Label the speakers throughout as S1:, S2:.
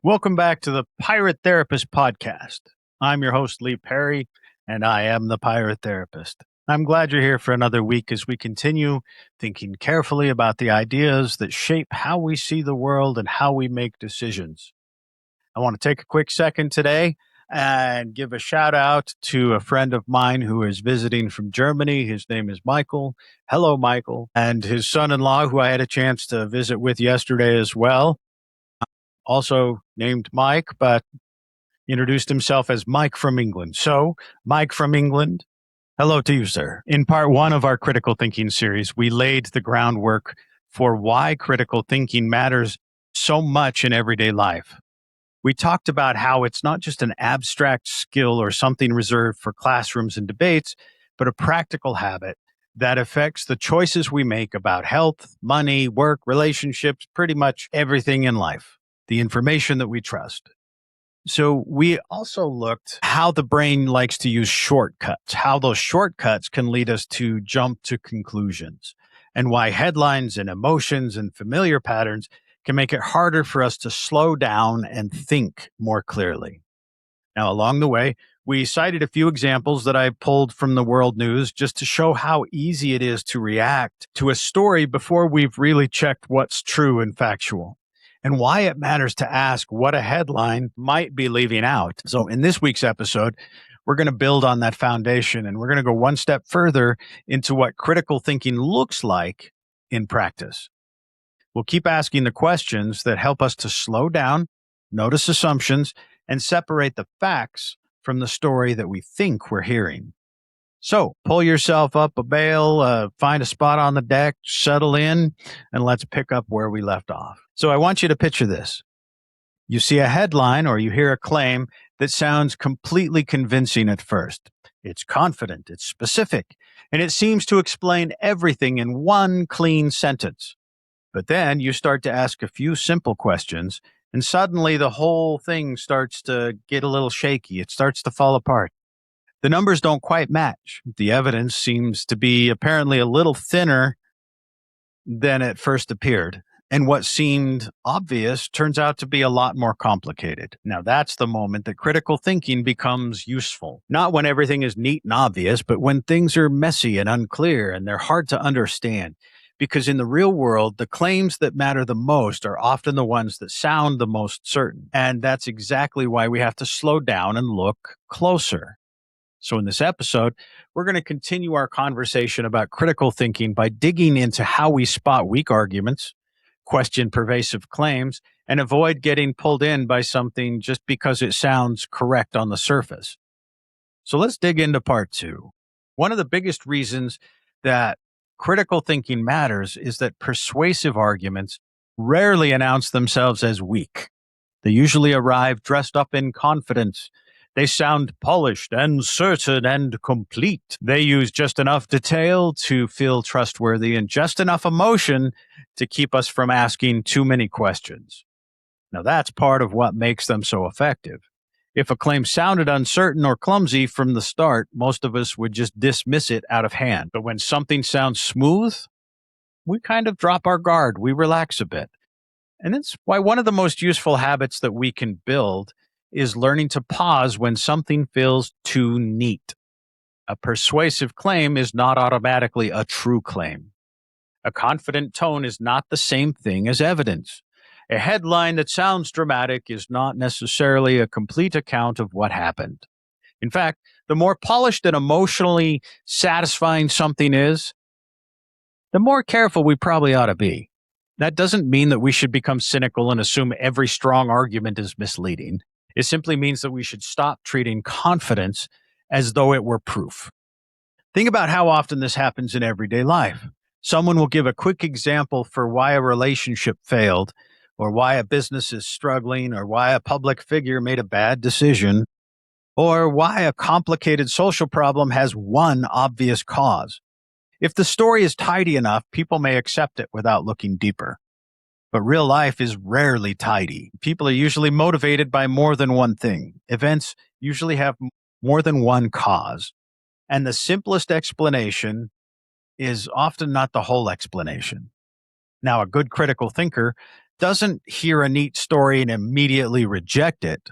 S1: Welcome back to the Pirate Therapist Podcast. I'm your host, Lee Perry, and I am the Pirate Therapist. I'm glad you're here for another week as we continue thinking carefully about the ideas that shape how we see the world and how we make decisions. I want to take a quick second today and give a shout out to a friend of mine who is visiting from Germany. His name is Michael. Hello, Michael. And his son in law, who I had a chance to visit with yesterday as well, also named Mike, but introduced himself as Mike from England. So, Mike from England, hello to you, sir. In part one of our critical thinking series, we laid the groundwork for why critical thinking matters so much in everyday life. We talked about how it's not just an abstract skill or something reserved for classrooms and debates, but a practical habit that affects the choices we make about health, money, work, relationships, pretty much everything in life, the information that we trust. So we also looked how the brain likes to use shortcuts, how those shortcuts can lead us to jump to conclusions, and why headlines and emotions and familiar patterns can make it harder for us to slow down and think more clearly. Now, along the way, we cited a few examples that I pulled from the world news just to show how easy it is to react to a story before we've really checked what's true and factual, and why it matters to ask what a headline might be leaving out. So, in this week's episode, we're going to build on that foundation and we're going to go one step further into what critical thinking looks like in practice. We'll keep asking the questions that help us to slow down, notice assumptions, and separate the facts from the story that we think we're hearing. So pull yourself up a bale, find a spot on the deck, settle in, and let's pick up where we left off. So I want you to picture this. You see a headline or you hear a claim that sounds completely convincing at first. It's confident, it's specific, and it seems to explain everything in one clean sentence. But then you start to ask a few simple questions, and suddenly the whole thing starts to get a little shaky. It starts to fall apart. The numbers don't quite match. The evidence seems to be apparently a little thinner than it first appeared. And what seemed obvious turns out to be a lot more complicated. Now, that's the moment that critical thinking becomes useful. Not when everything is neat and obvious, but when things are messy and unclear and they're hard to understand. Because in the real world, the claims that matter the most are often the ones that sound the most certain. And that's exactly why we have to slow down and look closer. So in this episode, we're going to continue our conversation about critical thinking by digging into how we spot weak arguments, question pervasive claims, and avoid getting pulled in by something just because it sounds correct on the surface. So let's dig into part two. One of the biggest reasons that critical thinking matters is that persuasive arguments rarely announce themselves as weak. They usually arrive dressed up in confidence. They sound polished and certain and complete. They use just enough detail to feel trustworthy and just enough emotion to keep us from asking too many questions. Now, that's part of what makes them so effective. If a claim sounded uncertain or clumsy from the start, most of us would just dismiss it out of hand. But when something sounds smooth, we kind of drop our guard. We relax a bit. And that's why one of the most useful habits that we can build is learning to pause when something feels too neat. A persuasive claim is not automatically a true claim. A confident tone is not the same thing as evidence. A headline that sounds dramatic is not necessarily a complete account of what happened. In fact, the more polished and emotionally satisfying something is, the more careful we probably ought to be. That doesn't mean that we should become cynical and assume every strong argument is misleading. It simply means that we should stop treating confidence as though it were proof. Think about how often this happens in everyday life. Someone will give a quick example for why a relationship failed, or why a business is struggling, or why a public figure made a bad decision, or why a complicated social problem has one obvious cause. If the story is tidy enough, people may accept it without looking deeper. But real life is rarely tidy. People are usually motivated by more than one thing. Events usually have more than one cause. And the simplest explanation is often not the whole explanation. Now, a good critical thinker doesn't hear a neat story and immediately reject it.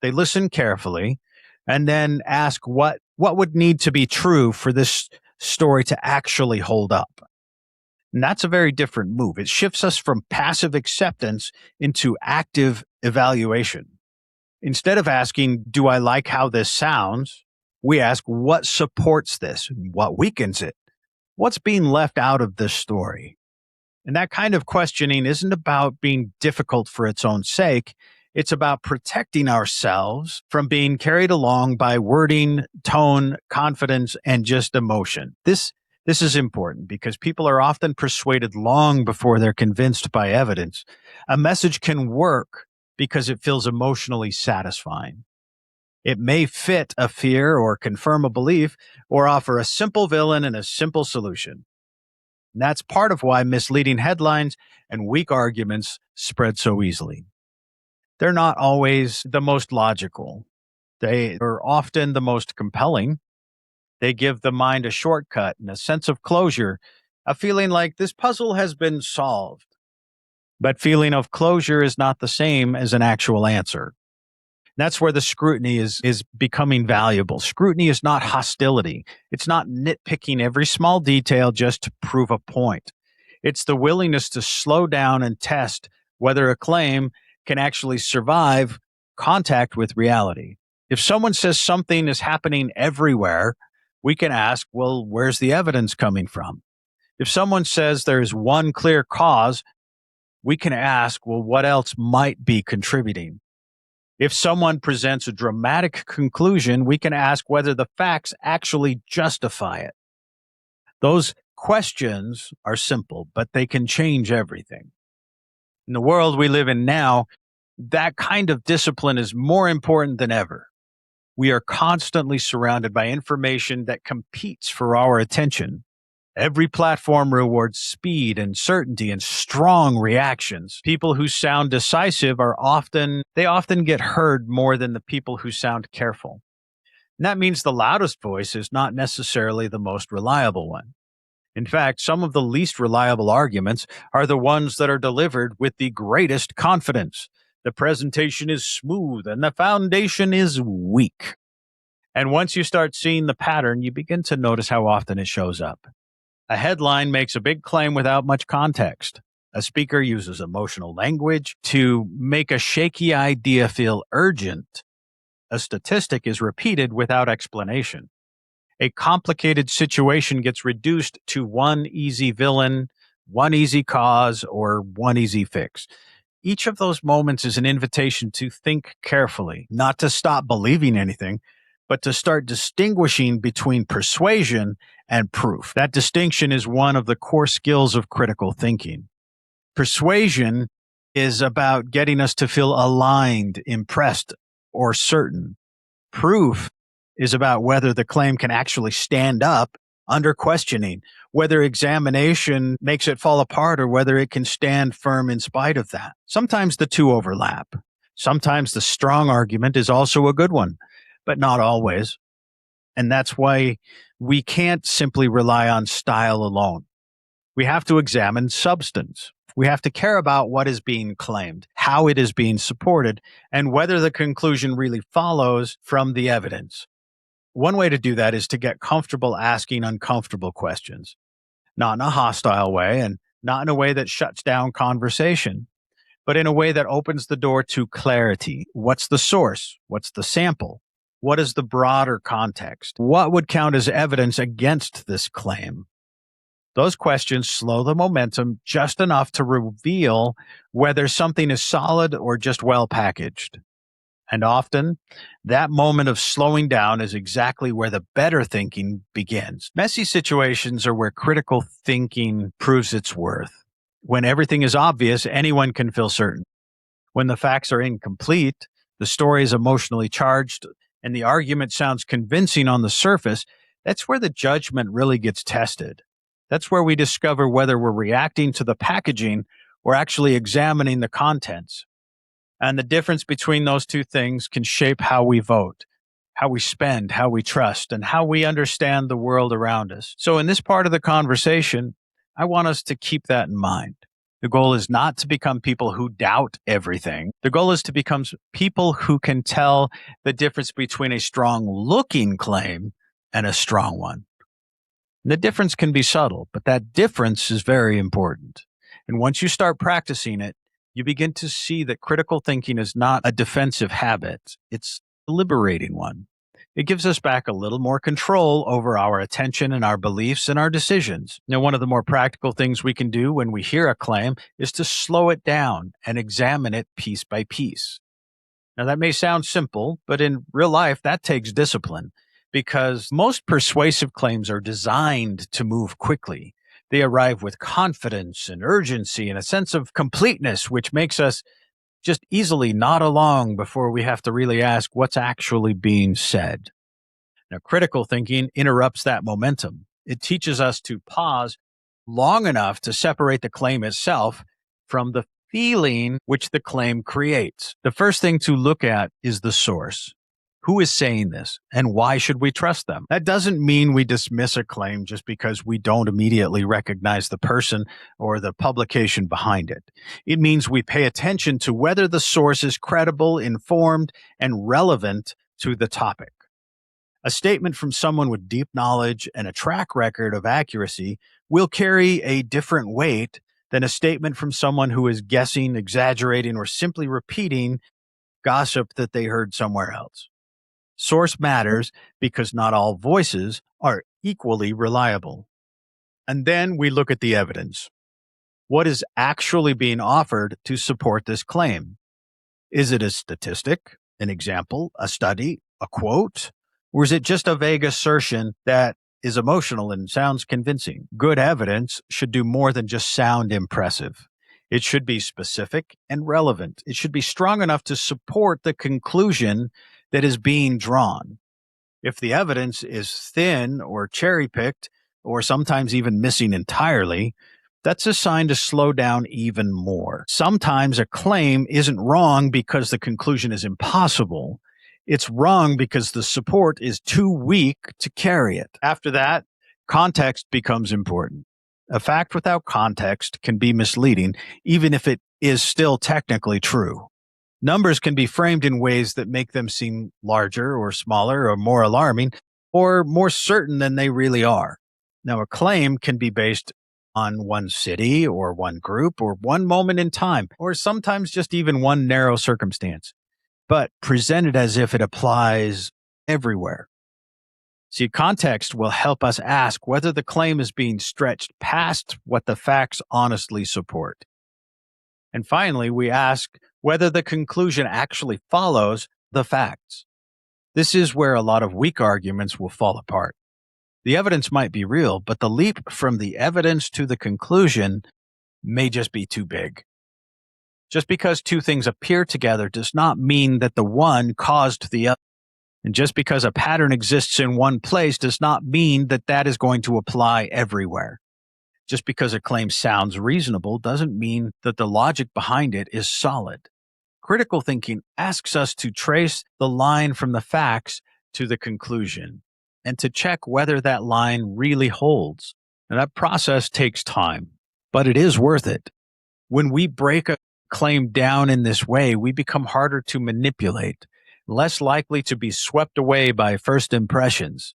S1: They listen carefully and then ask what would need to be true for this story to actually hold up. And that's a very different move. It shifts us from passive acceptance into active evaluation. Instead of asking, do I like how this sounds? We ask, what supports this? What weakens it? What's being left out of this story? And that kind of questioning isn't about being difficult for its own sake. It's about protecting ourselves from being carried along by wording, tone, confidence, and just emotion. This is important because people are often persuaded long before they're convinced by evidence. A message can work because it feels emotionally satisfying. It may fit a fear or confirm a belief or offer a simple villain and a simple solution. And that's part of why misleading headlines and weak arguments spread so easily. They're not always the most logical. They are often the most compelling. They give the mind a shortcut and a sense of closure, a feeling like this puzzle has been solved. But feeling of closure is not the same as an actual answer. That's where the scrutiny is becoming valuable. Scrutiny is not hostility. It's not nitpicking every small detail just to prove a point. It's the willingness to slow down and test whether a claim can actually survive contact with reality. If someone says something is happening everywhere, we can ask, well, where's the evidence coming from? If someone says there is one clear cause, we can ask, well, what else might be contributing? If someone presents a dramatic conclusion, we can ask whether the facts actually justify it. Those questions are simple, but they can change everything. In the world we live in now, that kind of discipline is more important than ever. We are constantly surrounded by information that competes for our attention. Every platform rewards speed and certainty and strong reactions. People who sound decisive often get heard more than the people who sound careful. And that means the loudest voice is not necessarily the most reliable one. In fact, some of the least reliable arguments are the ones that are delivered with the greatest confidence. The presentation is smooth and the foundation is weak. And once you start seeing the pattern, you begin to notice how often it shows up. A headline makes a big claim without much context. A speaker uses emotional language to make a shaky idea feel urgent. A statistic is repeated without explanation. A complicated situation gets reduced to one easy villain, one easy cause, or one easy fix. Each of those moments is an invitation to think carefully, not to stop believing anything, but to start distinguishing between persuasion and proof. That distinction is one of the core skills of critical thinking. Persuasion is about getting us to feel aligned, impressed, or certain. Proof is about whether the claim can actually stand up under questioning, whether examination makes it fall apart, or whether it can stand firm in spite of that. Sometimes the two overlap. Sometimes the strong argument is also a good one, but not always. And that's why we can't simply rely on style alone. We have to examine substance. We have to care about what is being claimed, how it is being supported, and whether the conclusion really follows from the evidence. One way to do that is to get comfortable asking uncomfortable questions, not in a hostile way and not in a way that shuts down conversation, but in a way that opens the door to clarity. What's the source? What's the sample? What is the broader context? What would count as evidence against this claim? Those questions slow the momentum just enough to reveal whether something is solid or just well packaged. And often, that moment of slowing down is exactly where the better thinking begins. Messy situations are where critical thinking proves its worth. When everything is obvious, anyone can feel certain. When the facts are incomplete, the story is emotionally charged, and the argument sounds convincing on the surface, that's where the judgment really gets tested. That's where we discover whether we're reacting to the packaging or actually examining the contents. And the difference between those two things can shape how we vote, how we spend, how we trust, and how we understand the world around us. So in this part of the conversation, I want us to keep that in mind. The goal is not to become people who doubt everything. The goal is to become people who can tell the difference between a strong looking claim and a strong one. The difference can be subtle, but that difference is very important. And once you start practicing it, you begin to see that critical thinking is not a defensive habit. It's a liberating one. It gives us back a little more control over our attention and our beliefs and our decisions. Now, one of the more practical things we can do when we hear a claim is to slow it down and examine it piece by piece. Now, that may sound simple, but in real life, that takes discipline because most persuasive claims are designed to move quickly. They arrive with confidence and urgency and a sense of completeness, which makes us just easily nod along before we have to really ask what's actually being said. Now, critical thinking interrupts that momentum. It teaches us to pause long enough to separate the claim itself from the feeling which the claim creates. The first thing to look at is the source. Who is saying this and why should we trust them? That doesn't mean we dismiss a claim just because we don't immediately recognize the person or the publication behind it. It means we pay attention to whether the source is credible, informed, and relevant to the topic. A statement from someone with deep knowledge and a track record of accuracy will carry a different weight than a statement from someone who is guessing, exaggerating, or simply repeating gossip that they heard somewhere else. Source matters because not all voices are equally reliable. And then we look at the evidence. What is actually being offered to support this claim? Is it a statistic, an example, a study, a quote? Or is it just a vague assertion that is emotional and sounds convincing? Good evidence should do more than just sound impressive. It should be specific and relevant. It should be strong enough to support the conclusion that is being drawn. If the evidence is thin or cherry-picked, or sometimes even missing entirely, that's a sign to slow down even more. Sometimes a claim isn't wrong because the conclusion is impossible. It's wrong because the support is too weak to carry it. After that, context becomes important. A fact without context can be misleading, even if it is still technically true. Numbers can be framed in ways that make them seem larger or smaller or more alarming or more certain than they really are. Now, a claim can be based on one city or one group or one moment in time, or sometimes just even one narrow circumstance, but presented as if it applies everywhere. See, context will help us ask whether the claim is being stretched past what the facts honestly support. And finally, we ask whether the conclusion actually follows the facts. This is where a lot of weak arguments will fall apart. The evidence might be real, but the leap from the evidence to the conclusion may just be too big. Just because two things appear together does not mean that the one caused the other. And just because a pattern exists in one place does not mean that that is going to apply everywhere. Just because a claim sounds reasonable doesn't mean that the logic behind it is solid. Critical thinking asks us to trace the line from the facts to the conclusion and to check whether that line really holds. Now, that process takes time, but it is worth it. When we break a claim down in this way, we become harder to manipulate, less likely to be swept away by first impressions.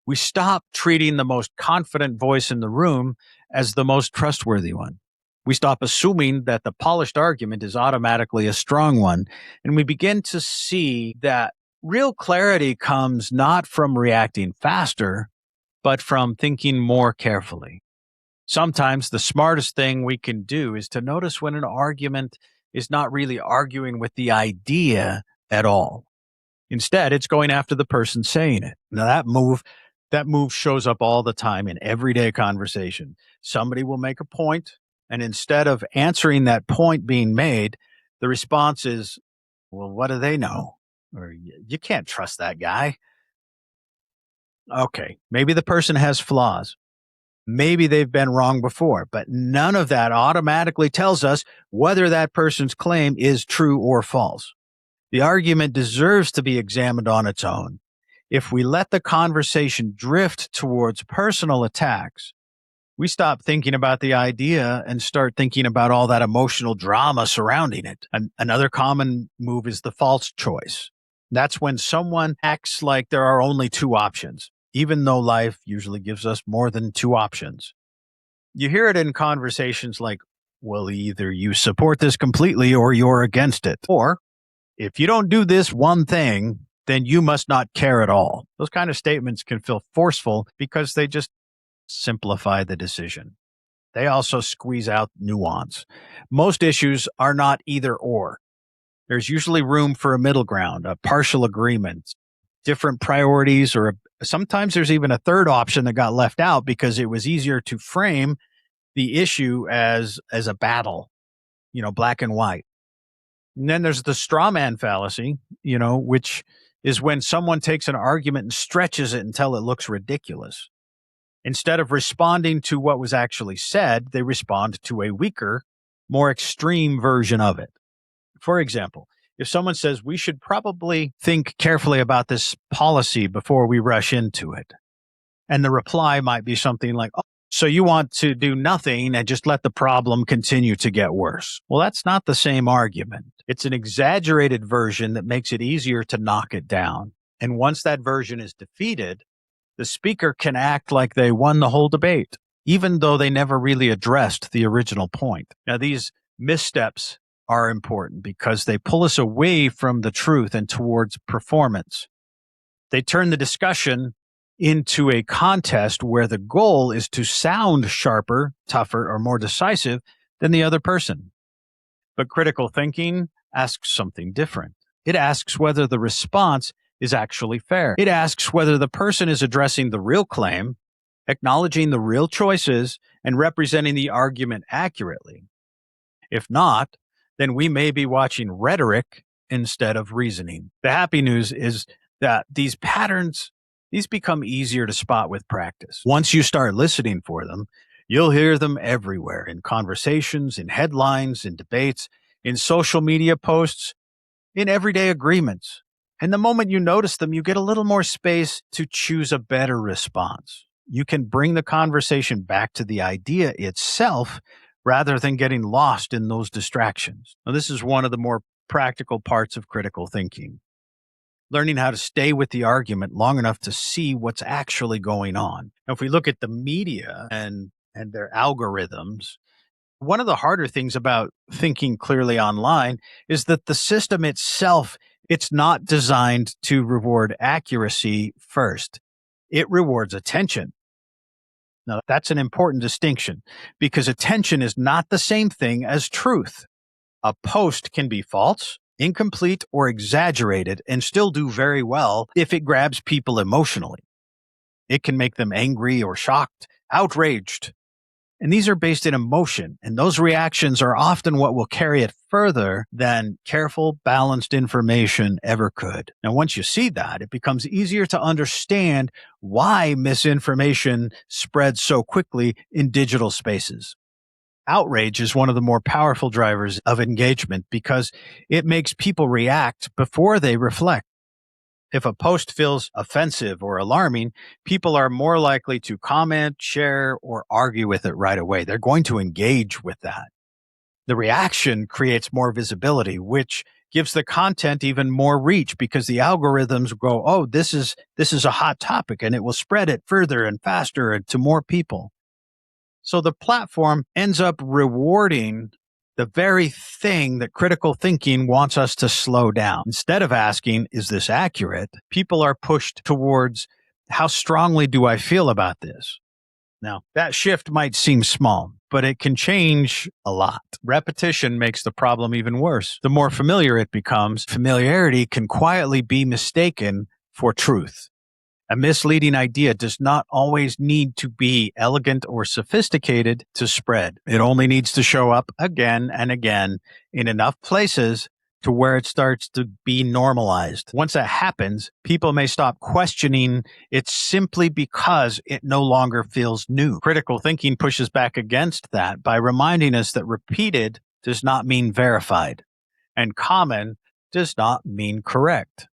S1: We stop treating the most confident voice in the room as the most trustworthy one. We stop assuming that the polished argument is automatically a strong one, and we begin to see that real clarity comes not from reacting faster, but from thinking more carefully. Sometimes the smartest thing we can do is to notice when an argument is not really arguing with the idea at all. Instead, it's going after the person saying it. Now, that move shows up all the time in everyday conversation. Somebody will make a point, and instead of answering that point being made, the response is, well, what do they know? Or you can't trust that guy. Okay, maybe the person has flaws. Maybe they've been wrong before, but none of that automatically tells us whether that person's claim is true or false. The argument deserves to be examined on its own. If we let the conversation drift towards personal attacks, We stop thinking about the idea and start thinking about all that emotional drama surrounding it. Another common move is the false choice. That's when someone acts like there are only two options, even though life usually gives us more than two options. You hear it in conversations like, well, either you support this completely or you're against it. Or, if you don't do this one thing, then you must not care at all. Those kind of statements can feel forceful because they just simplify the decision. They also squeeze out nuance. Most issues are not either or. There's usually room for a middle ground, a partial agreement, different priorities, or sometimes there's even a third option that got left out because it was easier to frame the issue as a battle, black and white. And then there's the straw man fallacy, which is when someone takes an argument and stretches it until it looks ridiculous. Instead of responding to what was actually said, they respond to a weaker, more extreme version of it. For example, if someone says we should probably think carefully about this policy before we rush into it, and the reply might be something like, oh, so you want to do nothing and just let the problem continue to get worse. Well, that's not the same argument. It's an exaggerated version that makes it easier to knock it down. And once that version is defeated, the speaker can act like they won the whole debate, even though they never really addressed the original point. Now, these missteps are important because they pull us away from the truth and towards performance. They turn the discussion into a contest where the goal is to sound sharper, tougher, or more decisive than the other person. But critical thinking asks something different. It asks whether the response is actually fair. It asks whether the person is addressing the real claim, acknowledging the real choices, and representing the argument accurately. If not, then we may be watching rhetoric instead of reasoning. The happy news is that these patterns, these become easier to spot with practice. Once you start listening for them, you'll hear them everywhere, in conversations, in headlines, in debates, in social media posts, in everyday agreements. And the moment you notice them, you get a little more space to choose a better response. You can bring the conversation back to the idea itself rather than getting lost in those distractions. Now, this is one of the more practical parts of critical thinking. Learning how to stay with the argument long enough to see what's actually going on. Now, if we look at the media and their algorithms, one of the harder things about thinking clearly online is that the system itself, it's not designed to reward accuracy first. It rewards attention. Now, that's an important distinction because attention is not the same thing as truth. A post can be false, incomplete, or exaggerated and still do very well if it grabs people emotionally. It can make them angry or shocked, outraged. And these are based in emotion, and those reactions are often what will carry it further than careful, balanced information ever could. Now, once you see that, it becomes easier to understand why misinformation spreads so quickly in digital spaces. Outrage is one of the more powerful drivers of engagement because it makes people react before they reflect. If a post feels offensive or alarming, people are more likely to comment, share, or argue with it right away. They're going to engage with that. The reaction creates more visibility, which gives the content even more reach because the algorithms go, oh, this is a hot topic, and it will spread it further and faster and to more people. So the platform ends up rewarding the very thing that critical thinking wants us to slow down. Instead of asking, is this accurate? People are pushed towards, how strongly do I feel about this? Now, that shift might seem small, but it can change a lot. Repetition makes the problem even worse. The more familiar it becomes, familiarity can quietly be mistaken for truth. A misleading idea does not always need to be elegant or sophisticated to spread. It only needs to show up again and again in enough places to where it starts to be normalized. Once that happens, people may stop questioning it simply because it no longer feels new. Critical thinking pushes back against that by reminding us that repeated does not mean verified, and common does not mean correct.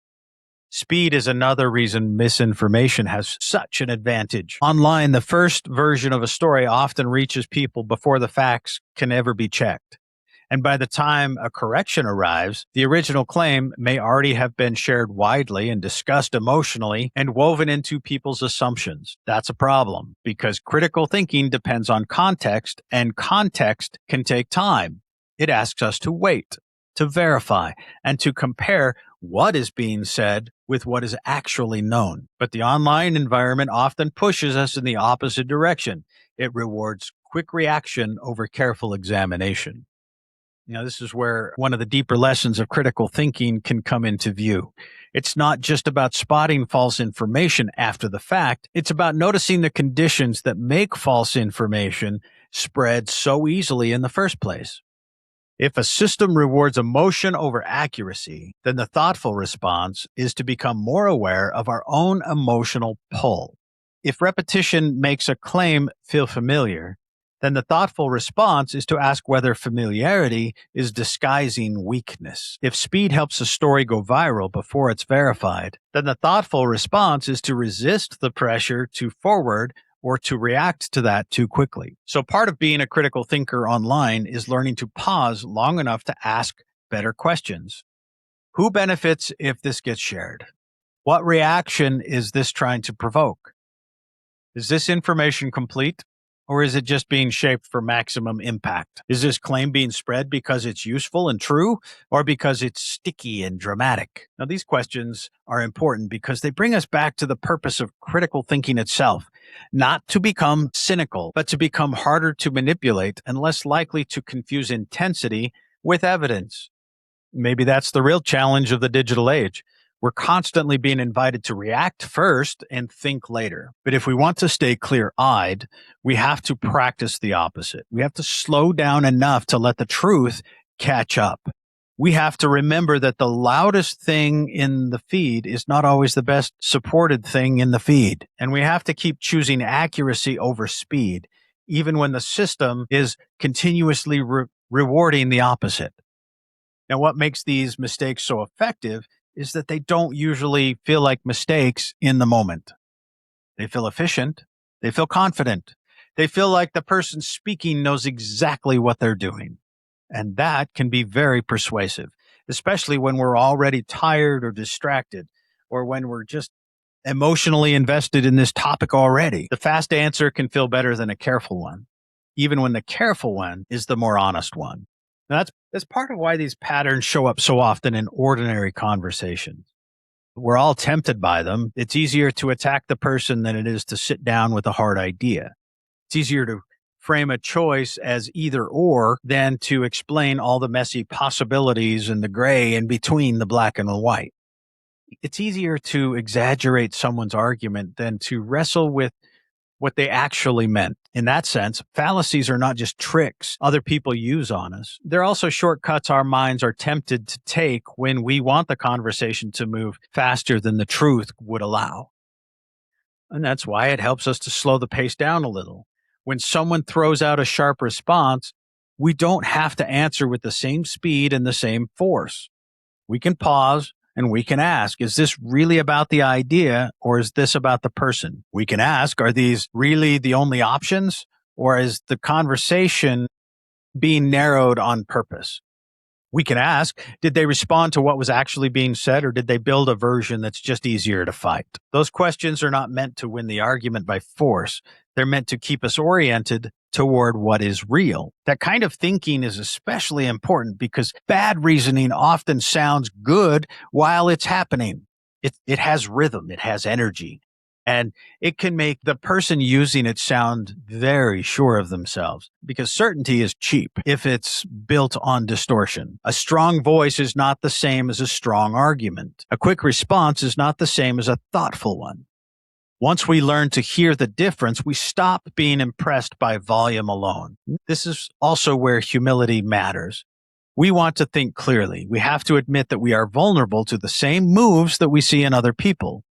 S1: Speed is another reason misinformation has such an advantage. Online, the first version of a story often reaches people before the facts can ever be checked. And by the time a correction arrives, the original claim may already have been shared widely and discussed emotionally and woven into people's assumptions. That's a problem because critical thinking depends on context, and context can take time. It asks us to wait, to verify, and to compare what is being said with what is actually known. But the online environment often pushes us in the opposite direction. It rewards quick reaction over careful examination. This is where one of the deeper lessons of critical thinking can come into view. It's not just about spotting false information after the fact. It's about noticing the conditions that make false information spread so easily in the first place. If a system rewards emotion over accuracy, then the thoughtful response is to become more aware of our own emotional pull. If repetition makes a claim feel familiar, then the thoughtful response is to ask whether familiarity is disguising weakness. If speed helps a story go viral before it's verified, then the thoughtful response is to resist the pressure to forward or to react to that too quickly. So part of being a critical thinker online is learning to pause long enough to ask better questions. Who benefits if this gets shared? What reaction is this trying to provoke? Is this information complete? Or is it just being shaped for maximum impact? Is this claim being spread because it's useful and true, or because it's sticky and dramatic? Now, these questions are important because they bring us back to the purpose of critical thinking itself, not to become cynical, but to become harder to manipulate and less likely to confuse intensity with evidence. Maybe that's the real challenge of the digital age. We're constantly being invited to react first and think later. But if we want to stay clear-eyed, we have to practice the opposite. We have to slow down enough to let the truth catch up. We have to remember that the loudest thing in the feed is not always the best supported thing in the feed. And we have to keep choosing accuracy over speed, even when the system is continuously rewarding the opposite. Now, what makes these mistakes so effective is that they don't usually feel like mistakes in the moment. They feel efficient. They feel confident. They feel like the person speaking knows exactly what they're doing. And that can be very persuasive, especially when we're already tired or distracted, or when we're just emotionally invested in this topic already. The fast answer can feel better than a careful one, even when the careful one is the more honest one. Now, that's part of why these patterns show up so often in ordinary conversations. We're all tempted by them. It's easier to attack the person than it is to sit down with a hard idea. It's easier to frame a choice as either or than to explain all the messy possibilities and the gray in between the black and the white. It's easier to exaggerate someone's argument than to wrestle with what they actually meant. In that sense, fallacies are not just tricks other people use on us. They're also shortcuts our minds are tempted to take when we want the conversation to move faster than the truth would allow. And that's why it helps us to slow the pace down a little. When someone throws out a sharp response, we don't have to answer with the same speed and the same force. We can pause and we can ask, is this really about the idea or is this about the person? We can ask, are these really the only options or is the conversation being narrowed on purpose? We can ask, did they respond to what was actually being said or did they build a version that's just easier to fight? Those questions are not meant to win the argument by force. They're meant to keep us oriented toward what is real. That kind of thinking is especially important because bad reasoning often sounds good while it's happening. It has rhythm, it has energy, and it can make the person using it sound very sure of themselves because certainty is cheap if it's built on distortion. A strong voice is not the same as a strong argument. A quick response is not the same as a thoughtful one. Once we learn to hear the difference, we stop being impressed by volume alone. This is also where humility matters. We want to think clearly. We have to admit that we are vulnerable to the same moves that we see in other people.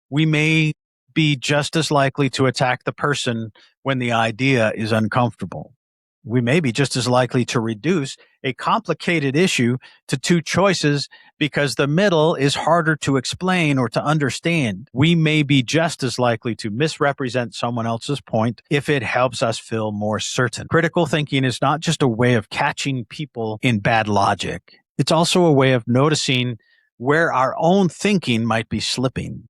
S1: We may be just as likely to attack the person when the idea is uncomfortable. We may be just as likely to reduce a complicated issue to two choices because the middle is harder to explain or to understand. We may be just as likely to misrepresent someone else's point if it helps us feel more certain. Critical thinking is not just a way of catching people in bad logic, it's also a way of noticing where our own thinking might be slipping.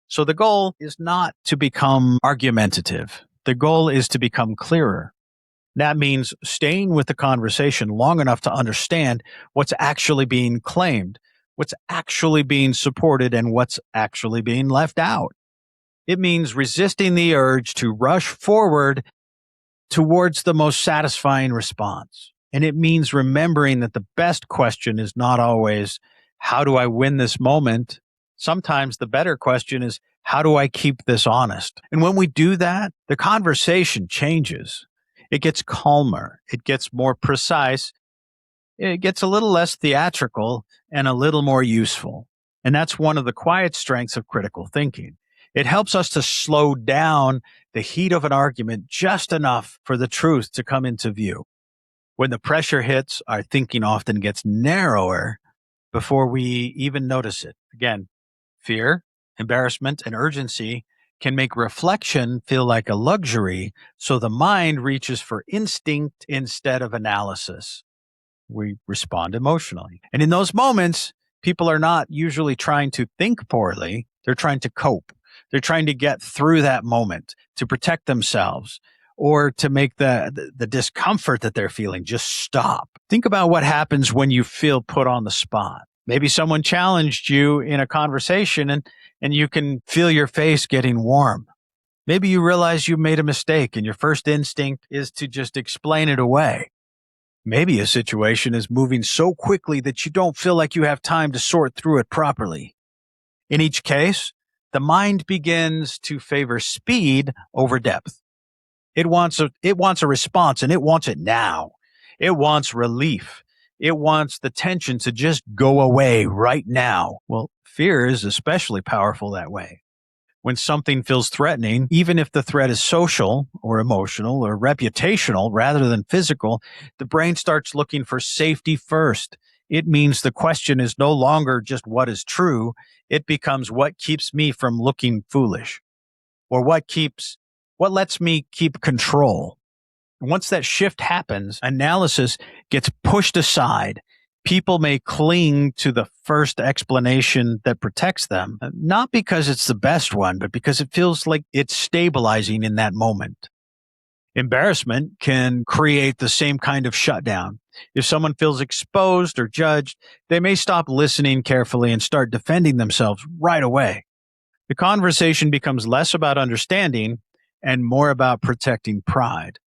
S1: So the goal is not to become argumentative. The goal is to become clearer. That means staying with the conversation long enough to understand what's actually being claimed, what's actually being supported, and what's actually being left out. It means resisting the urge to rush forward towards the most satisfying response. And it means remembering that the best question is not always, how do I win this moment? Sometimes the better question is, how do I keep this honest? And when we do that, the conversation changes. It gets calmer. It gets more precise. It gets a little less theatrical and a little more useful. And that's one of the quiet strengths of critical thinking. It helps us to slow down the heat of an argument just enough for the truth to come into view. When the pressure hits, our thinking often gets narrower before we even notice it. Again, fear, embarrassment, and urgency can make reflection feel like a luxury, so the mind reaches for instinct instead of analysis. We respond emotionally. And in those moments, people are not usually trying to think poorly, they're trying to cope. They're trying to get through that moment, to protect themselves, or to make the discomfort that they're feeling just stop. Think about what happens when you feel put on the spot. Maybe someone challenged you in a conversation and you can feel your face getting warm. Maybe you realize you made a mistake and your first instinct is to just explain it away. Maybe a situation is moving so quickly that you don't feel like you have time to sort through it properly. In each case, the mind begins to favor speed over depth. It wants a response, and it wants it now. It wants relief. It wants the tension to just go away right now. Well, fear is especially powerful that way. When something feels threatening, even if the threat is social or emotional or reputational rather than physical, the brain starts looking for safety first. It means the question is no longer just what is true. It becomes what keeps me from looking foolish, or what lets me keep control. Once that shift happens, analysis gets pushed aside. People may cling to the first explanation that protects them, not because it's the best one, but because it feels like it's stabilizing in that moment. Embarrassment can create the same kind of shutdown. If someone feels exposed or judged, they may stop listening carefully and start defending themselves right away. The conversation becomes less about understanding and more about protecting pride.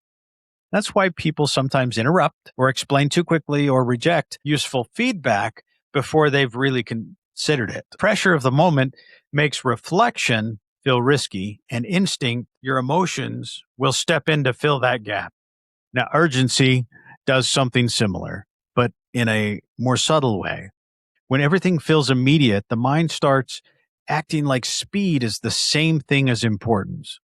S1: That's why people sometimes interrupt or explain too quickly or reject useful feedback before they've really considered it. The pressure of the moment makes reflection feel risky, and instinct, your emotions, will step in to fill that gap. Now, urgency does something similar, but in a more subtle way. When everything feels immediate, the mind starts acting like speed is the same thing as importance.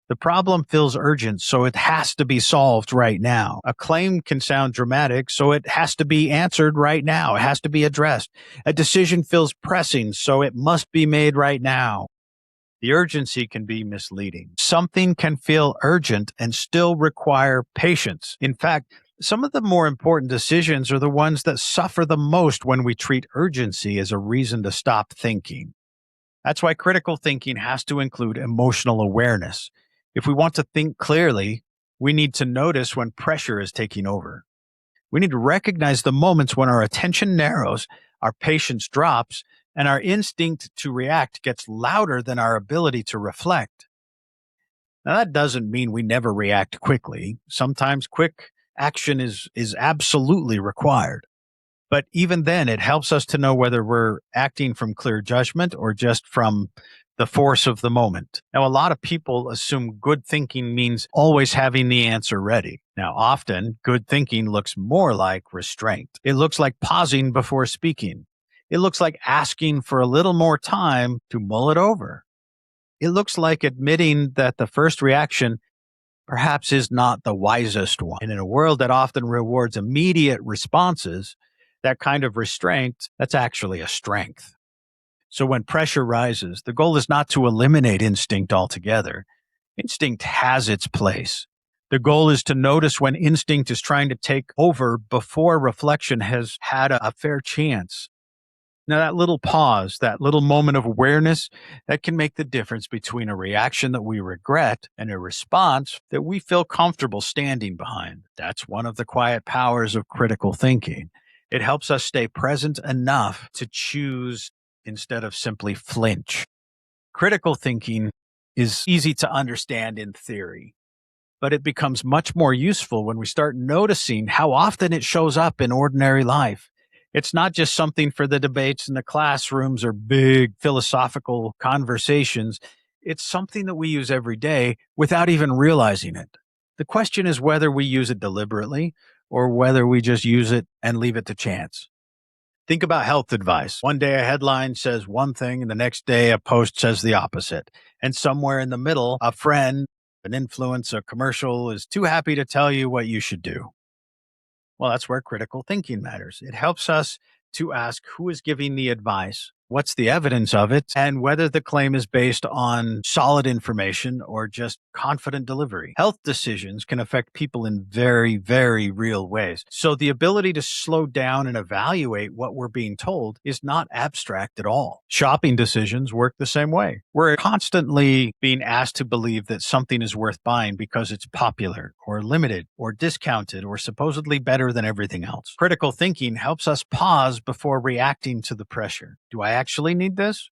S1: The problem feels urgent, so it has to be solved right now. A claim can sound dramatic, so it has to be answered right now. It has to be addressed. A decision feels pressing, so it must be made right now. The urgency can be misleading. Something can feel urgent and still require patience. In fact, some of the more important decisions are the ones that suffer the most when we treat urgency as a reason to stop thinking. That's why critical thinking has to include emotional awareness. If we want to think clearly, we need to notice when pressure is taking over. We need to recognize the moments when our attention narrows, our patience drops, and our instinct to react gets louder than our ability to reflect. Now, that doesn't mean we never react quickly. Sometimes quick action is absolutely required. But even then, it helps us to know whether we're acting from clear judgment or just from the force of the moment. Now, a lot of people assume good thinking means always having the answer ready. Now, often, good thinking looks more like restraint. It looks like pausing before speaking. It looks like asking for a little more time to mull it over. It looks like admitting that the first reaction perhaps is not the wisest one. And in a world that often rewards immediate responses, that kind of restraint, that's actually a strength. So when pressure rises, the goal is not to eliminate instinct altogether. Instinct has its place. The goal is to notice when instinct is trying to take over before reflection has had a fair chance. Now, that little pause, that little moment of awareness, that can make the difference between a reaction that we regret and a response that we feel comfortable standing behind. That's one of the quiet powers of critical thinking. It helps us stay present enough to choose instead of simply flinch. Critical thinking is easy to understand in theory, but it becomes much more useful when we start noticing how often it shows up in ordinary life. It's not just something for the debates in the classrooms or big philosophical conversations. It's something that we use every day without even realizing it. The question is whether we use it deliberately or whether we just use it and leave it to chance. Think about health advice. One day a headline says one thing, and the next day a post says the opposite. And somewhere in the middle, a friend, an influence, a commercial is too happy to tell you what you should do. Well, that's where critical thinking matters. It helps us to ask who is giving the advice, what's the evidence of it, and whether the claim is based on solid information or just confident delivery. Health decisions can affect people in very, very real ways. So the ability to slow down and evaluate what we're being told is not abstract at all. Shopping decisions work the same way. We're constantly being asked to believe that something is worth buying because it's popular or limited or discounted or supposedly better than everything else. Critical thinking helps us pause before reacting to the pressure. Do I actually need this?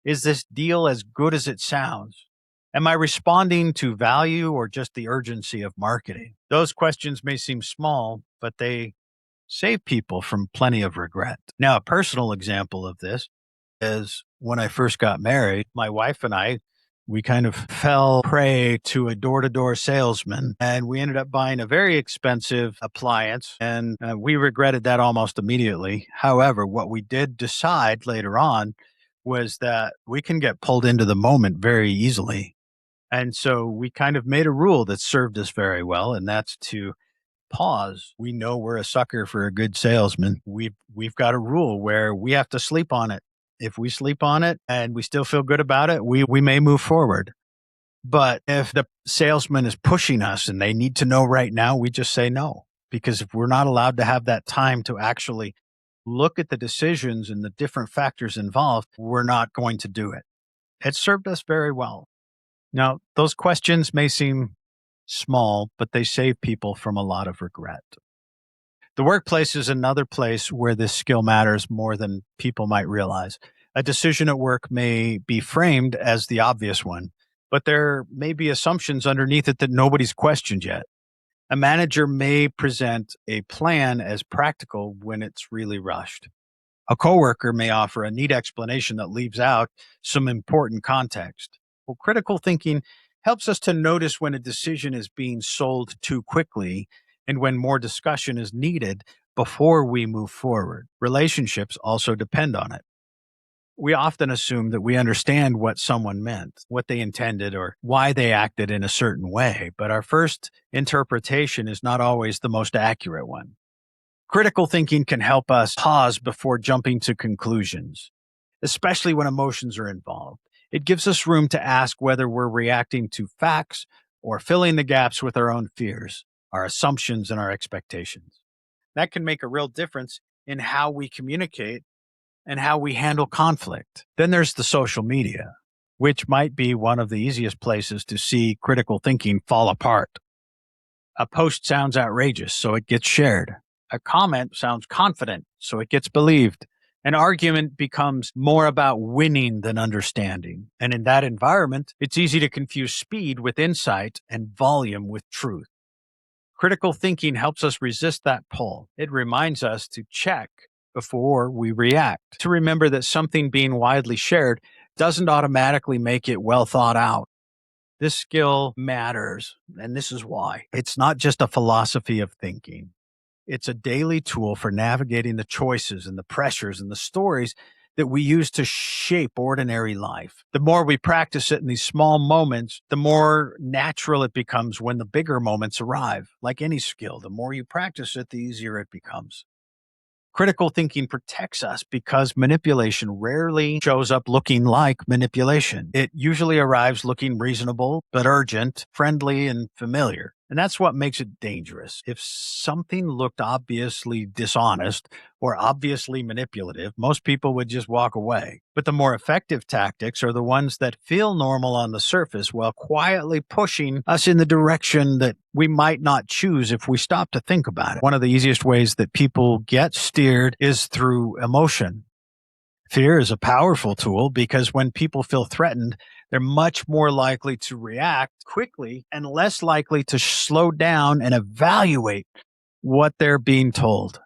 S1: Is this deal as good as it sounds? Am I responding to value or just the urgency of marketing? Those questions may seem small, but they save people from plenty of regret. Now, a personal example of this is when I first got married, my wife and I, we kind of fell prey to a door-to-door salesman, and we ended up buying a very expensive appliance, and we regretted that almost immediately. However, what we did decide later on was that we can get pulled into the moment very easily. And so we kind of made a rule that served us very well, and that's to pause. We know we're a sucker for a good salesman. We've got a rule where we have to sleep on it. If we sleep on it and we still feel good about it, we may move forward. But if the salesman is pushing us and they need to know right now, we just say no. Because if we're not allowed to have that time to actually look at the decisions and the different factors involved, we're not going to do it. It served us very well. Now, those questions may seem small, but they save people from a lot of regret. The workplace is another place where this skill matters more than people might realize. A decision at work may be framed as the obvious one, but there may be assumptions underneath it that nobody's questioned yet. A manager may present a plan as practical when it's really rushed. A coworker may offer a neat explanation that leaves out some important context. Well, critical thinking helps us to notice when a decision is being sold too quickly and when more discussion is needed before we move forward. Relationships also depend on it. We often assume that we understand what someone meant, what they intended, or why they acted in a certain way, but our first interpretation is not always the most accurate one. Critical thinking can help us pause before jumping to conclusions, especially when emotions are involved. It gives us room to ask whether we're reacting to facts or filling the gaps with our own fears, our assumptions, and our expectations. That can make a real difference in how we communicate and how we handle conflict. Then there's the social media, which might be one of the easiest places to see critical thinking fall apart. A post sounds outrageous, so it gets shared. A comment sounds confident, so it gets believed. An argument becomes more about winning than understanding. And in that environment, it's easy to confuse speed with insight and volume with truth. Critical thinking helps us resist that pull. It reminds us to check before we react, to remember that something being widely shared doesn't automatically make it well thought out. This skill matters, and this is why. It's not just a philosophy of thinking. It's a daily tool for navigating the choices and the pressures and the stories that we use to shape ordinary life. The more we practice it in these small moments, the more natural it becomes when the bigger moments arrive. Like any skill, the more you practice it, the easier it becomes. Critical thinking protects us because manipulation rarely shows up looking like manipulation. It usually arrives looking reasonable, but urgent, friendly, and familiar. And that's what makes it dangerous. If something looked obviously dishonest or obviously manipulative, most people would just walk away. But the more effective tactics are the ones that feel normal on the surface while quietly pushing us in the direction that we might not choose if we stop to think about it. One of the easiest ways that people get steered is through emotion. Fear is a powerful tool because when people feel threatened, they're much more likely to react quickly and less likely to slow down and evaluate what they're being told.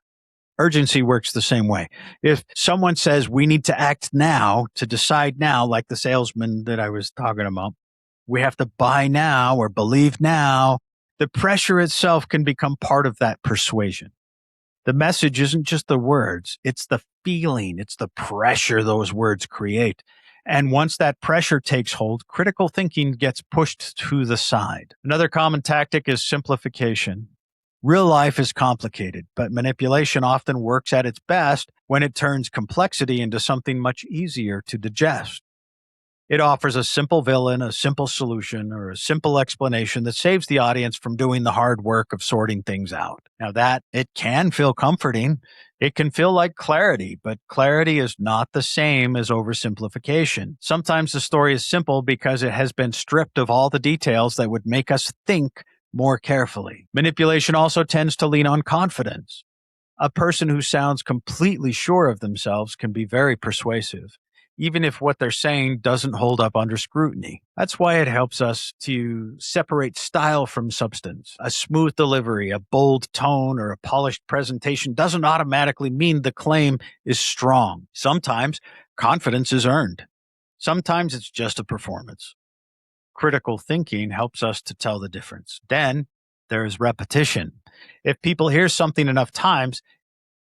S1: Urgency works the same way. If someone says we need to act now, to decide now, like the salesman that I was talking about, we have to buy now or believe now, the pressure itself can become part of that persuasion. The message isn't just the words, it's the feeling, it's the pressure those words create. And once that pressure takes hold, critical thinking gets pushed to the side. Another common tactic is simplification. Real life is complicated, but manipulation often works at its best when it turns complexity into something much easier to digest. It offers a simple villain, a simple solution, or a simple explanation that saves the audience from doing the hard work of sorting things out. Now that it can feel comforting, it can feel like clarity, but clarity is not the same as oversimplification. Sometimes the story is simple because it has been stripped of all the details that would make us think more carefully. Manipulation also tends to lean on confidence. A person who sounds completely sure of themselves can be very persuasive, even if what they're saying doesn't hold up under scrutiny. That's why it helps us to separate style from substance. A smooth delivery, a bold tone, or a polished presentation doesn't automatically mean the claim is strong. Sometimes confidence is earned. Sometimes it's just a performance. Critical thinking helps us to tell the difference. Then there's repetition. If people hear something enough times,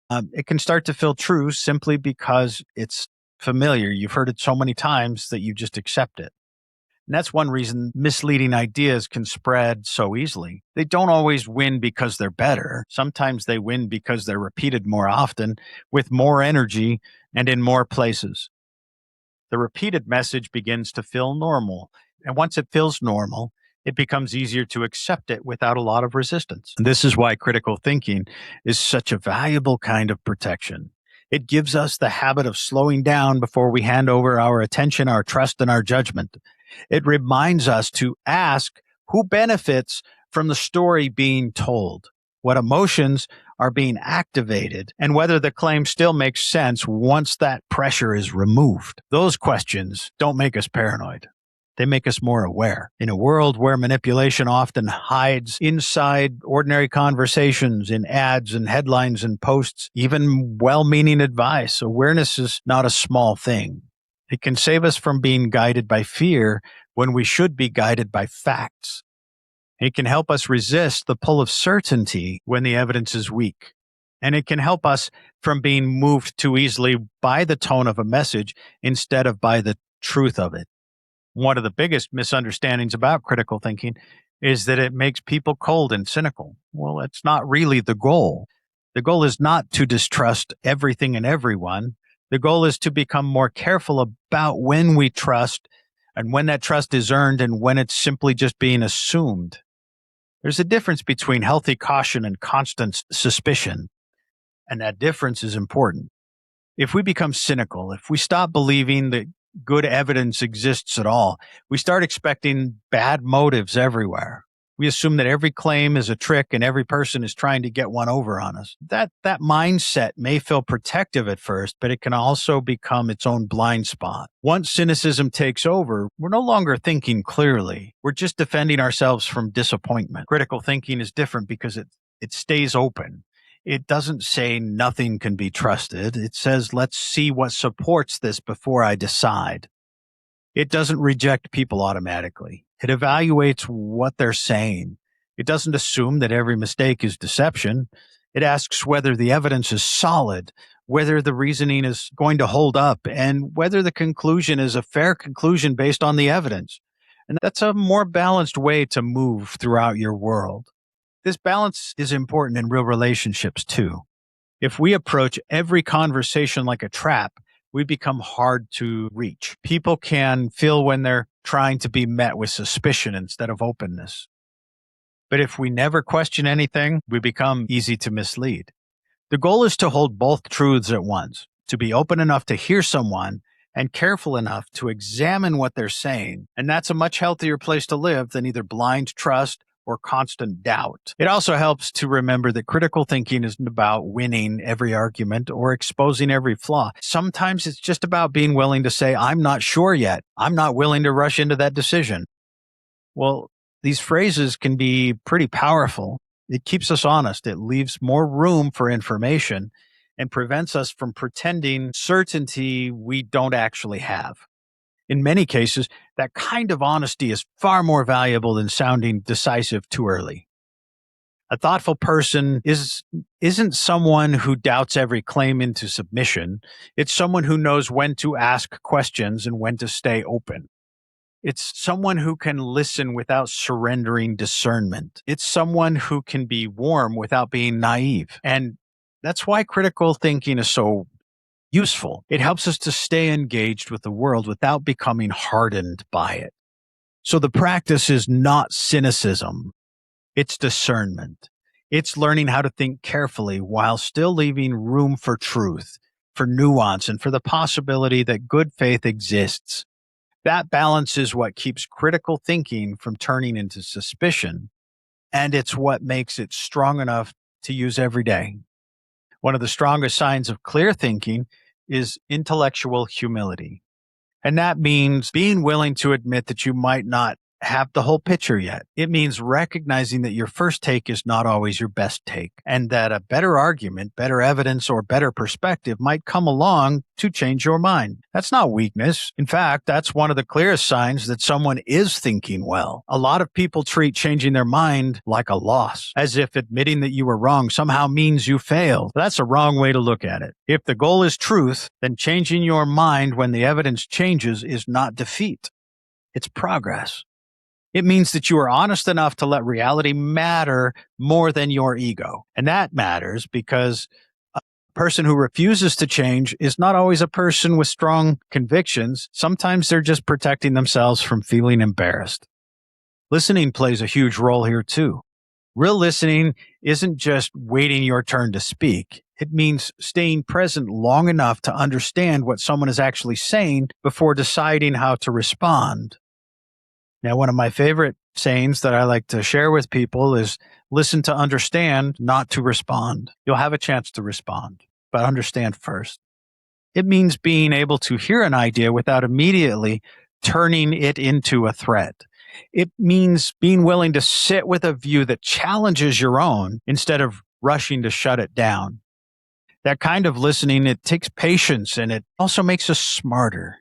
S1: it can start to feel true simply because it's familiar. You've heard it so many times that you just accept it. And that's one reason misleading ideas can spread so easily. They don't always win because they're better. Sometimes they win because they're repeated more often, with more energy, and in more places. The repeated message begins to feel normal. And once it feels normal, it becomes easier to accept it without a lot of resistance. And this is why critical thinking is such a valuable kind of protection. It gives us the habit of slowing down before we hand over our attention, our trust, and our judgment. It reminds us to ask who benefits from the story being told, what emotions are being activated, and whether the claim still makes sense once that pressure is removed. Those questions don't make us paranoid. They make us more aware. In a world where manipulation often hides inside ordinary conversations, in ads and headlines and posts, even well-meaning advice, awareness is not a small thing. It can save us from being guided by fear when we should be guided by facts. It can help us resist the pull of certainty when the evidence is weak. And it can help us from being moved too easily by the tone of a message instead of by the truth of it. One of the biggest misunderstandings about critical thinking is that it makes people cold and cynical. Well, it's not really the goal. The goal is not to distrust everything and everyone. The goal is to become more careful about when we trust and when that trust is earned and when it's simply just being assumed. There's a difference between healthy caution and constant suspicion, and that difference is important. If we become cynical, if we stop believing that good evidence exists at all, we start expecting bad motives everywhere. We assume that every claim is a trick and every person is trying to get one over on us. That mindset may feel protective at first, but it can also become its own blind spot. Once cynicism takes over, we're no longer thinking clearly. We're just defending ourselves from disappointment. Critical thinking is different because it stays open. It doesn't say nothing can be trusted. It says, let's see what supports this before I decide. It doesn't reject people automatically. It evaluates what they're saying. It doesn't assume that every mistake is deception. It asks whether the evidence is solid, whether the reasoning is going to hold up, and whether the conclusion is a fair conclusion based on the evidence. And that's a more balanced way to move throughout your world. This balance is important in real relationships too. If we approach every conversation like a trap, we become hard to reach. People can feel when they're trying to be met with suspicion instead of openness. But if we never question anything, we become easy to mislead. The goal is to hold both truths at once, to be open enough to hear someone and careful enough to examine what they're saying. And that's a much healthier place to live than either blind trust or constant doubt. It also helps to remember that critical thinking isn't about winning every argument or exposing every flaw. Sometimes it's just about being willing to say, I'm not sure yet. I'm not willing to rush into that decision. Well, these phrases can be pretty powerful. It keeps us honest. It leaves more room for information and prevents us from pretending certainty we don't actually have. In many cases, that kind of honesty is far more valuable than sounding decisive too early. A thoughtful person isn't someone who doubts every claim into submission. It's someone who knows when to ask questions and when to stay open. It's someone who can listen without surrendering discernment. It's someone who can be warm without being naive. And that's why critical thinking is so useful. It helps us to stay engaged with the world without becoming hardened by it. So the practice is not cynicism. It's discernment. It's learning how to think carefully while still leaving room for truth, for nuance, and for the possibility that good faith exists. That balance is what keeps critical thinking from turning into suspicion, and it's what makes it strong enough to use every day. One of the strongest signs of clear thinking is intellectual humility. And that means being willing to admit that you might not have the whole picture yet. It means recognizing that your first take is not always your best take, and that a better argument, better evidence, or better perspective might come along to change your mind. That's not weakness. In fact, that's one of the clearest signs that someone is thinking well. A lot of people treat changing their mind like a loss, as if admitting that you were wrong somehow means you failed. That's a wrong way to look at it. If the goal is truth, then changing your mind when the evidence changes is not defeat. It's progress. It means that you are honest enough to let reality matter more than your ego. And that matters because a person who refuses to change is not always a person with strong convictions. Sometimes they're just protecting themselves from feeling embarrassed. Listening plays a huge role here too. Real listening isn't just waiting your turn to speak. It means staying present long enough to understand what someone is actually saying before deciding how to respond. Now, one of my favorite sayings that I like to share with people is listen to understand, not to respond. You'll have a chance to respond, but understand first. It means being able to hear an idea without immediately turning it into a threat. It means being willing to sit with a view that challenges your own instead of rushing to shut it down. That kind of listening, it takes patience and it also makes us smarter.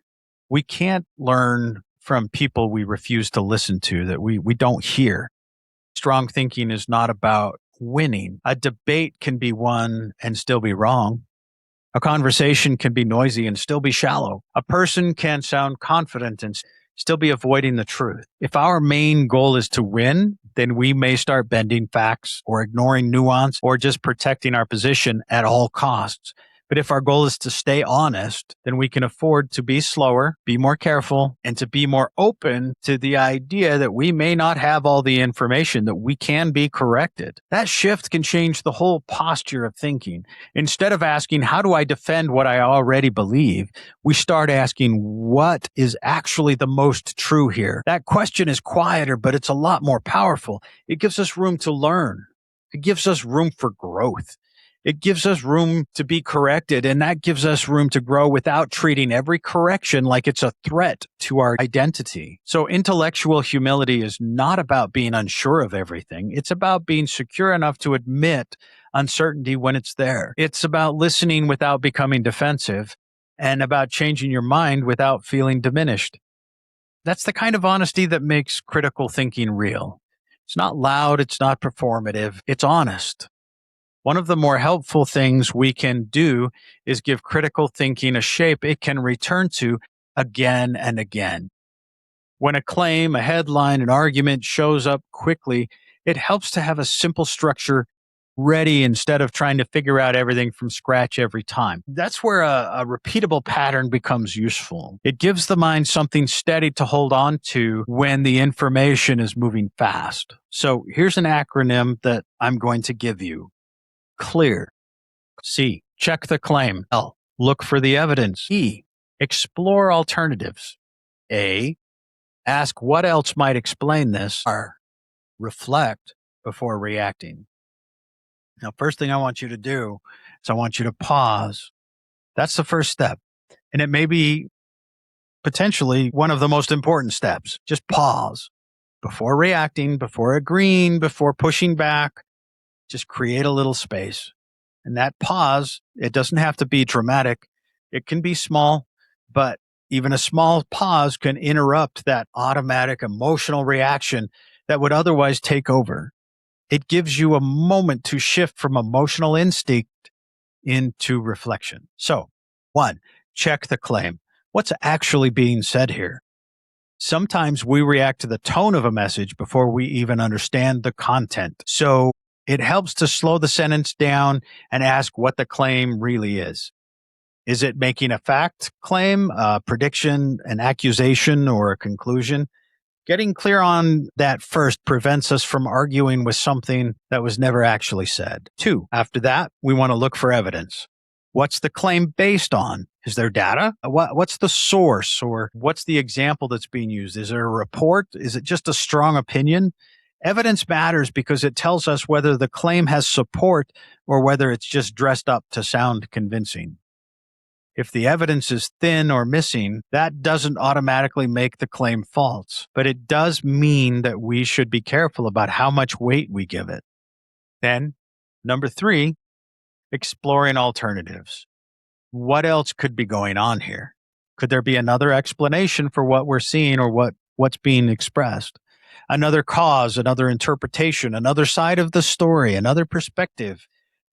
S1: We can't learn from people we refuse to listen to, that we don't hear. Strong thinking is not about winning. A debate can be won and still be wrong. A conversation can be noisy and still be shallow. A person can sound confident and still be avoiding the truth. If our main goal is to win, then we may start bending facts or ignoring nuance or just protecting our position at all costs. But if our goal is to stay honest, then we can afford to be slower, be more careful, and to be more open to the idea that we may not have all the information, that we can be corrected. That shift can change the whole posture of thinking. Instead of asking, how do I defend what I already believe? We start asking, what is actually the most true here? That question is quieter, but it's a lot more powerful. It gives us room to learn. It gives us room for growth. It gives us room to be corrected, and that gives us room to grow without treating every correction like it's a threat to our identity. So intellectual humility is not about being unsure of everything. It's about being secure enough to admit uncertainty when it's there. It's about listening without becoming defensive and about changing your mind without feeling diminished. That's the kind of honesty that makes critical thinking real. It's not loud. It's not performative. It's honest. One of the more helpful things we can do is give critical thinking a shape it can return to again and again. When a claim, a headline, an argument shows up quickly, it helps to have a simple structure ready instead of trying to figure out everything from scratch every time. That's where a repeatable pattern becomes useful. It gives the mind something steady to hold on to when the information is moving fast. So here's an acronym that I'm going to give you. Clear. C. Check the claim. L. Look for the evidence. E. Explore alternatives. A. Ask what else might explain this. R. Reflect before reacting. Now, first thing I want you to do is I want you to pause. That's the first step. And it may be potentially one of the most important steps. Just pause before reacting, before agreeing, before pushing back. Just create a little space. And that pause, it doesn't have to be dramatic. It can be small, but even a small pause can interrupt that automatic emotional reaction that would otherwise take over. It gives you a moment to shift from emotional instinct into reflection. So, 1, check the claim. What's actually being said here? Sometimes we react to the tone of a message before we even understand the content. So, it helps to slow the sentence down and ask what the claim really is. Is it making a fact claim, a prediction, an accusation, or a conclusion? Getting clear on that first prevents us from arguing with something that was never actually said. 2, after that, we want to look for evidence. What's the claim based on? Is there data? What's the source, or what's the example that's being used? Is there a report? Is it just a strong opinion? Evidence matters because it tells us whether the claim has support or whether it's just dressed up to sound convincing. If the evidence is thin or missing, that doesn't automatically make the claim false, but it does mean that we should be careful about how much weight we give it. Then, number 3, exploring alternatives. What else could be going on here? Could there be another explanation for what we're seeing or what's being expressed? Another cause, another interpretation, another side of the story, another perspective.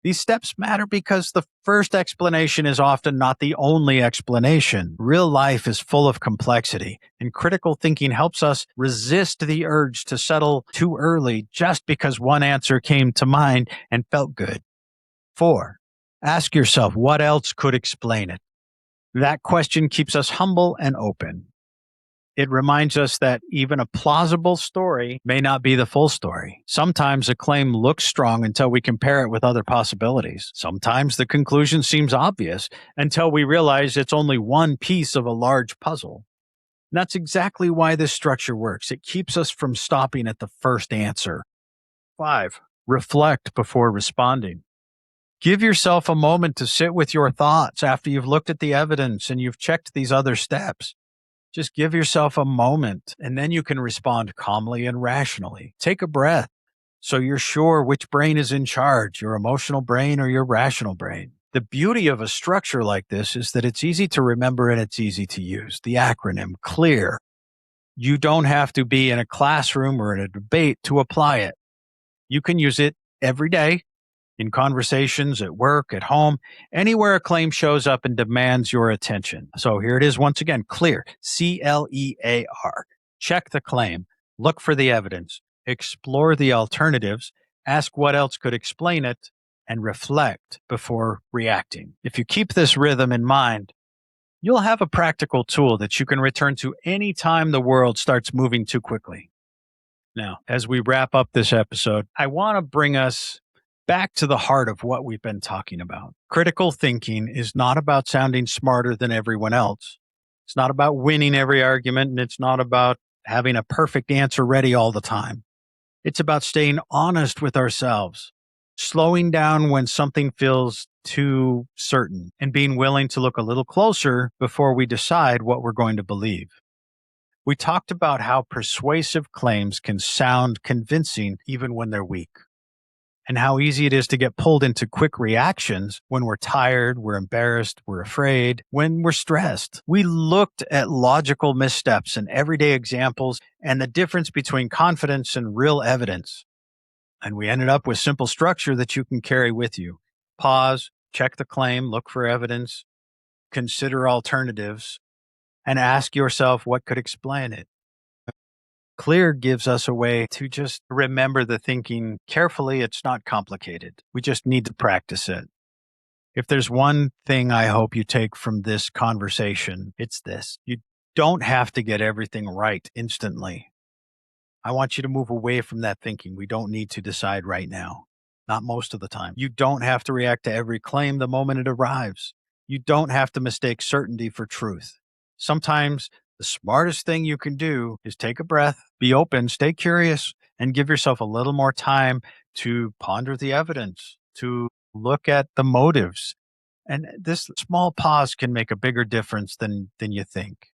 S1: These steps matter because the first explanation is often not the only explanation. Real life is full of complexity, and critical thinking helps us resist the urge to settle too early just because one answer came to mind and felt good. 4, ask yourself what else could explain it. That question keeps us humble and open. It reminds us that even a plausible story may not be the full story. Sometimes a claim looks strong until we compare it with other possibilities. Sometimes the conclusion seems obvious until we realize it's only one piece of a large puzzle. And that's exactly why this structure works. It keeps us from stopping at the first answer. 5, reflect before responding. Give yourself a moment to sit with your thoughts after you've looked at the evidence and you've checked these other steps. Just give yourself a moment, and then you can respond calmly and rationally. Take a breath so you're sure which brain is in charge, your emotional brain or your rational brain. The beauty of a structure like this is that it's easy to remember and it's easy to use. The acronym CLEAR. You don't have to be in a classroom or in a debate to apply it. You can use it every day, in conversations, at work, at home, anywhere a claim shows up and demands your attention. So here it is once again, CLEAR, C-L-E-A-R. Check the claim, look for the evidence, explore the alternatives, ask what else could explain it, and reflect before reacting. If you keep this rhythm in mind, you'll have a practical tool that you can return to any time the world starts moving too quickly. Now, as we wrap up this episode, I want to bring us back to the heart of what we've been talking about. Critical thinking is not about sounding smarter than everyone else. It's not about winning every argument, and it's not about having a perfect answer ready all the time. It's about staying honest with ourselves, slowing down when something feels too certain, and being willing to look a little closer before we decide what we're going to believe. We talked about how persuasive claims can sound convincing even when they're weak, and how easy it is to get pulled into quick reactions when we're tired, we're embarrassed, we're afraid, when we're stressed. We looked at logical missteps and everyday examples and the difference between confidence and real evidence. And we ended up with simple structure that you can carry with you. Pause, check the claim, look for evidence, consider alternatives, and ask yourself what could explain it. Clear gives us a way to just remember the thinking carefully. It's not complicated. We just need to practice it. If there's one thing I hope you take from this conversation, it's this. You don't have to get everything right instantly. I want you to move away from that thinking. We don't need to decide right now. Not most of the time. You don't have to react to every claim the moment it arrives. You don't have to mistake certainty for truth. Sometimes the smartest thing you can do is take a breath, be open, stay curious, and give yourself a little more time to ponder the evidence, to look at the motives. And this small pause can make a bigger difference than you think.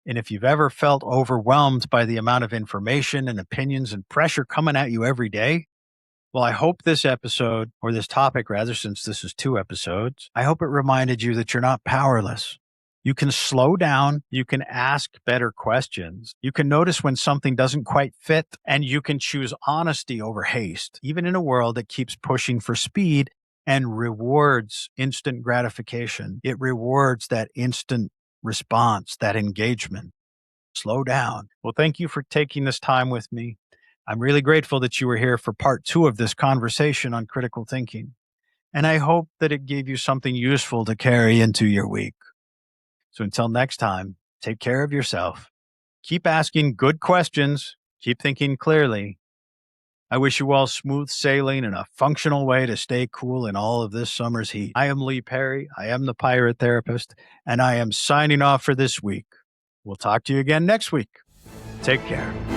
S1: And if you've ever felt overwhelmed by the amount of information and opinions and pressure coming at you every day, well, I hope this episode, or this topic rather, since this is 2 episodes, I hope it reminded you that you're not powerless. You can slow down, you can ask better questions, you can notice when something doesn't quite fit, and you can choose honesty over haste, even in a world that keeps pushing for speed and rewards instant gratification. It rewards that instant response, that engagement. Slow down. Well, thank you for taking this time with me. I'm really grateful that you were here for part 2 of this conversation on critical thinking. And I hope that it gave you something useful to carry into your week. So until next time, take care of yourself. Keep asking good questions. Keep thinking clearly. I wish you all smooth sailing and a functional way to stay cool in all of this summer's heat. I am Lee Perry. I am the Pirate Therapist, and I am signing off for this week. We'll talk to you again next week. Take care.